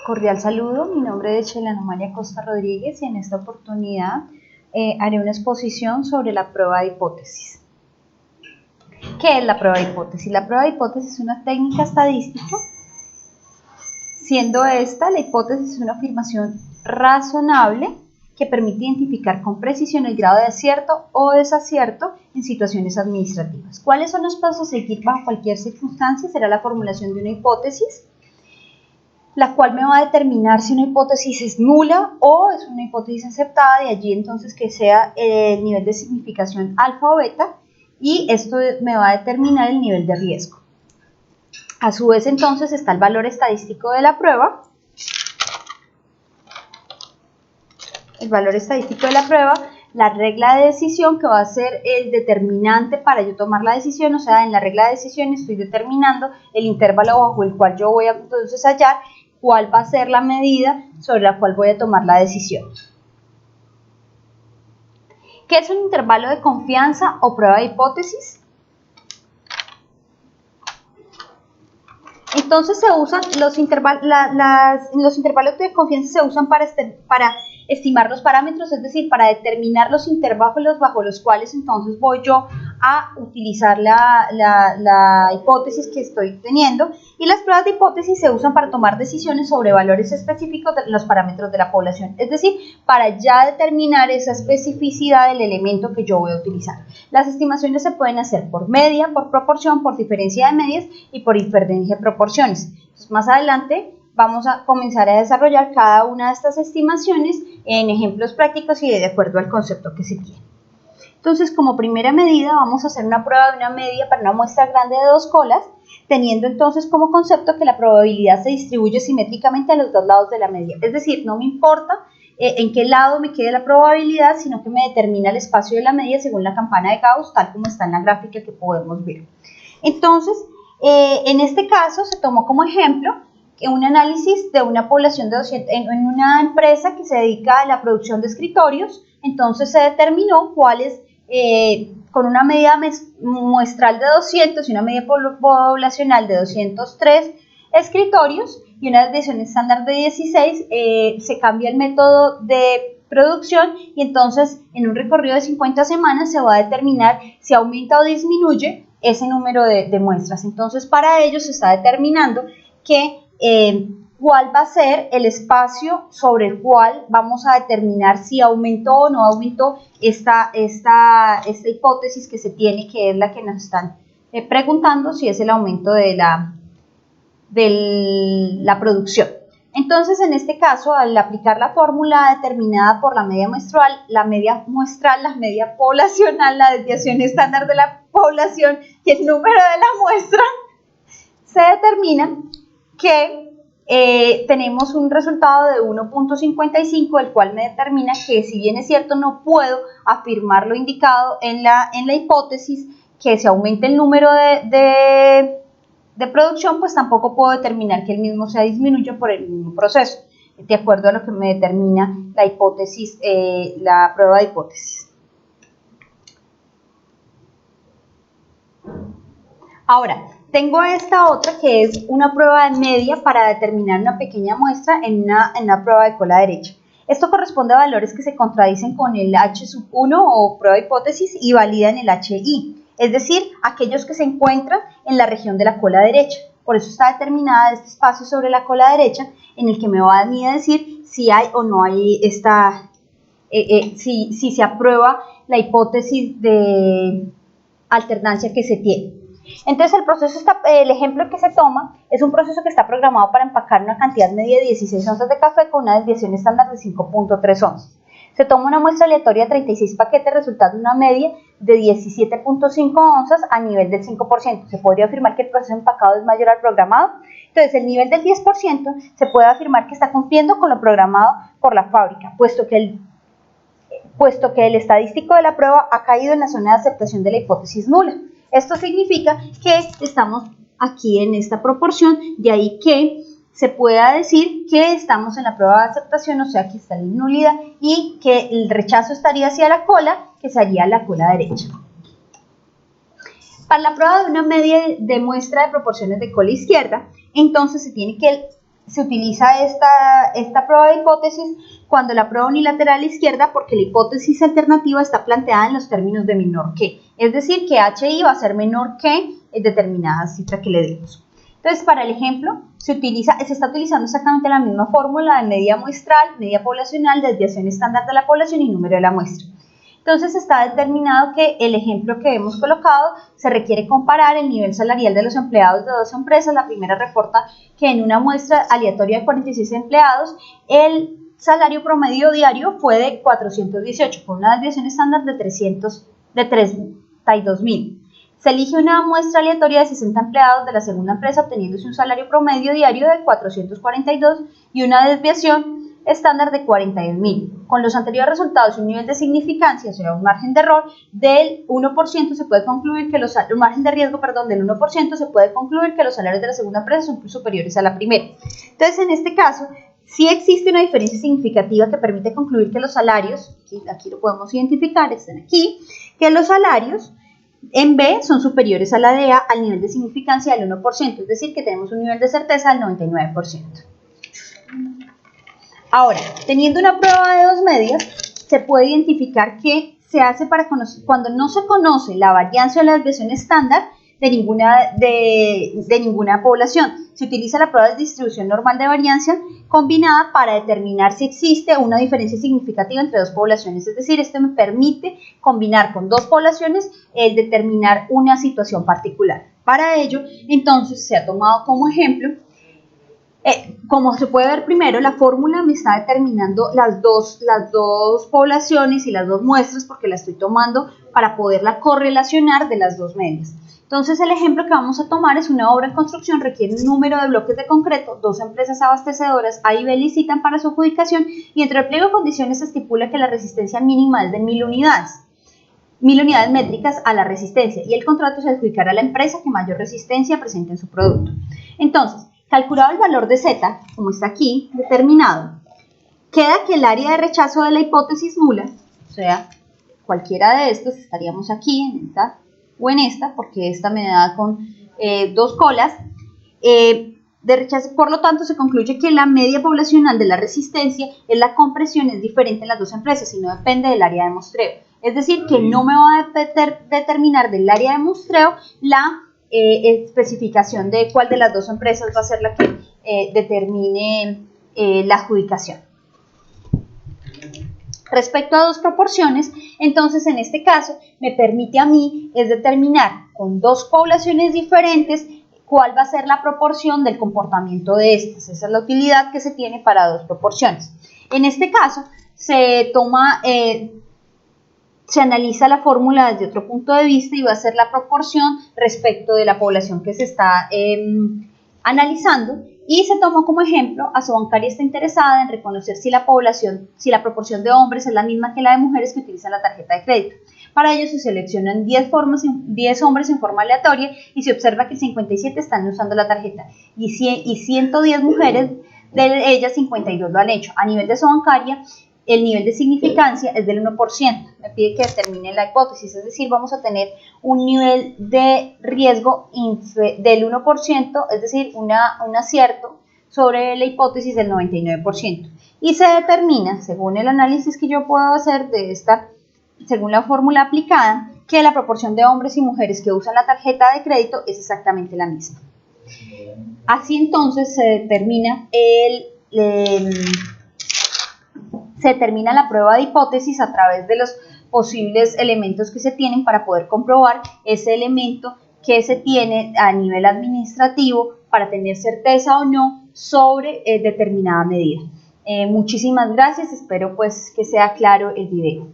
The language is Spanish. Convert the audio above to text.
Cordial saludo, mi nombre es Chelana Amalia Costa Rodríguez y en esta oportunidad haré una exposición sobre la prueba de hipótesis. ¿Qué es la prueba de hipótesis? La prueba de hipótesis es una técnica estadística, siendo esta, la hipótesis es una afirmación razonable que permite identificar con precisión el grado de acierto o desacierto en situaciones administrativas. ¿Cuáles son los pasos a seguir bajo cualquier circunstancia? Será la formulación de una hipótesis, la cual me va a determinar si una hipótesis es nula o es una hipótesis aceptada, de allí entonces que sea el nivel de significación alfa o beta, y esto me va a determinar el nivel de riesgo. A su vez entonces está el valor estadístico de la prueba. El valor estadístico de la prueba, la regla de decisión que va a ser el determinante para yo tomar la decisión, o sea, en la regla de decisión estoy determinando el intervalo bajo el cual yo voy a entonces hallar cuál va a ser la medida sobre la cual voy a tomar la decisión. ¿Qué es un intervalo de confianza o prueba de hipótesis? Entonces se usan los intervalos de confianza se usan para estimar los parámetros, es decir, para determinar los intervalos bajo los cuales entonces voy yo a utilizar la hipótesis que estoy teniendo, y las pruebas de hipótesis se usan para tomar decisiones sobre valores específicos de los parámetros de la población, es decir, para ya determinar esa especificidad del elemento que yo voy a utilizar. Las estimaciones se pueden hacer por media, por proporción, por diferencia de medias y por inferencia de proporciones. Entonces, más adelante vamos a comenzar a desarrollar cada una de estas estimaciones en ejemplos prácticos y de acuerdo al concepto que se tiene. Entonces, como primera medida, vamos a hacer una prueba de una media para una muestra grande de 2 colas, teniendo entonces como concepto que la probabilidad se distribuye simétricamente a los dos lados de la media. Es decir, no me importa en qué lado me quede la probabilidad, sino que me determina el espacio de la media según la campana de Gauss, tal como está en la gráfica que podemos ver. Entonces, en este caso se tomó como ejemplo un análisis de una población de 200, en una empresa que se dedica a la producción de escritorios. Entonces se determinó cuáles, con una medida muestral de 200 y una media poblacional de 203 escritorios y una desviación estándar de 16, se cambia el método de producción y entonces en un recorrido de 50 semanas se va a determinar si aumenta o disminuye ese número de muestras. Entonces para ello se está determinando que cuál va a ser el espacio sobre el cual vamos a determinar si aumentó o no aumentó esta hipótesis que se tiene, que es la que nos están preguntando, si es el aumento de la producción. Entonces, en este caso, al aplicar la fórmula determinada por la media muestral, la media poblacional, la desviación estándar de la población y el número de la muestra, se determina que tenemos un resultado de 1.55, el cual me determina que, si bien es cierto, no puedo afirmar lo indicado en la hipótesis, que se aumente el número de producción, pues tampoco puedo determinar que el mismo se disminuya por el mismo proceso, de acuerdo a lo que me determina la hipótesis, la prueba de hipótesis. Ahora, tengo esta otra que es una prueba de media para determinar una pequeña muestra en una prueba de cola derecha. Esto corresponde a valores que se contradicen con el H1 o prueba de hipótesis y validan el HI, es decir, aquellos que se encuentran en la región de la cola derecha. Por eso está determinada este espacio sobre la cola derecha en el que me va a mí a decir si hay o no hay si se aprueba la hipótesis de alternancia que se tiene. Entonces el ejemplo que se toma es un proceso que está programado para empacar una cantidad media de 16 onzas de café con una desviación estándar de 5.3 onzas. Se toma una muestra aleatoria de 36 paquetes resultando una media de 17.5 onzas a nivel del 5%. Se podría afirmar que el proceso empacado es mayor al programado. Entonces el nivel del 10% se puede afirmar que está cumpliendo con lo programado por la fábrica, puesto que el estadístico de la prueba ha caído en la zona de aceptación de la hipótesis nula. Esto significa que estamos aquí en esta proporción, de ahí que se pueda decir que estamos en la prueba de aceptación, o sea que está la nulidad, y que el rechazo estaría hacia la cola, que sería la cola derecha. Para la prueba de una media de muestra de proporciones de cola izquierda, entonces se tiene que se utiliza esta prueba de hipótesis cuando la prueba unilateral a la izquierda, porque la hipótesis alternativa está planteada en los términos de menor que, es decir, que HI va a ser menor que determinada cifra que le demos. Entonces, para el ejemplo, se está utilizando exactamente la misma fórmula de medida muestral, media poblacional, desviación estándar de la población y número de la muestra. Entonces, está determinado que el ejemplo que hemos colocado se requiere comparar el nivel salarial de los empleados de dos empresas. La primera reporta que en una muestra aleatoria de 46 empleados, el salario promedio diario fue de 418, con una desviación estándar de 32.000. Se elige una muestra aleatoria de 60 empleados de la segunda empresa, obteniéndose un salario promedio diario de 442 y una desviación estándar de 41.000. Con los anteriores resultados y un nivel de significancia, o sea, un margen de error del 1%, se puede concluir que un margen de riesgo, del 1%, se puede concluir que los salarios de la segunda empresa son superiores a la primera. Entonces, en este caso, sí existe una diferencia significativa que permite concluir que los salarios, aquí lo podemos identificar, están aquí, que los salarios en B son superiores a la de A al nivel de significancia del 1%, es decir, que tenemos un nivel de certeza del 99%. Ahora, teniendo una prueba de dos medias, se puede identificar que se hace cuando no se conoce la varianza o la desviación estándar de ninguna población. Se utiliza la prueba de distribución normal de varianza combinada para determinar si existe una diferencia significativa entre dos poblaciones. Es decir, esto me permite combinar con dos poblaciones determinar una situación particular. Para ello, entonces, se ha tomado como ejemplo, como se puede ver primero, la fórmula me está determinando las dos poblaciones y las dos muestras porque la estoy tomando para poderla correlacionar de las dos medias. Entonces, el ejemplo que vamos a tomar es una obra en construcción, requiere un número de bloques de concreto, dos empresas abastecedoras A y B licitan para su adjudicación y entre el pliego de condiciones se estipula que la resistencia mínima es de 1.000 unidades. 1.000 unidades métricas a la resistencia y el contrato se adjudicará a la empresa que mayor resistencia presente en su producto. Entonces, calculado el valor de Z, como está aquí, determinado, queda que el área de rechazo de la hipótesis nula, o sea, cualquiera de estos, estaríamos aquí en esta o en esta, porque esta me da con dos colas, de rechazo. Por lo tanto, se concluye que la media poblacional de la resistencia es la compresión, es diferente en las dos empresas y no depende del área de muestreo. Es decir, que no me va a determinar del área de muestreo la especificación de cuál de las dos empresas va a ser la que determine la adjudicación. Respecto a dos proporciones, entonces en este caso me permite a mí determinar con dos poblaciones diferentes cuál va a ser la proporción del comportamiento de estas. Esa es la utilidad que se tiene para dos proporciones. En este caso se analiza la fórmula desde otro punto de vista y va a ser la proporción respecto de la población que se está analizando. Y se tomó como ejemplo, Asobancaria está interesada en reconocer si la proporción de hombres es la misma que la de mujeres que utilizan la tarjeta de crédito. Para ello se seleccionan 10 hombres en forma aleatoria y se observa que 57 están usando la tarjeta y 110 mujeres, de ellas 52 lo han hecho. A nivel de Asobancaria, el nivel de significancia es del 1%, me pide que determine la hipótesis, es decir, vamos a tener un nivel de riesgo del 1%, es decir, un acierto sobre la hipótesis del 99%. Y se determina, según el análisis que yo puedo hacer según la fórmula aplicada, que la proporción de hombres y mujeres que usan la tarjeta de crédito es exactamente la misma. Así entonces se determina la prueba de hipótesis a través de los posibles elementos que se tienen para poder comprobar ese elemento que se tiene a nivel administrativo para tener certeza o no sobre determinada medida. Muchísimas gracias, espero pues que sea claro el video.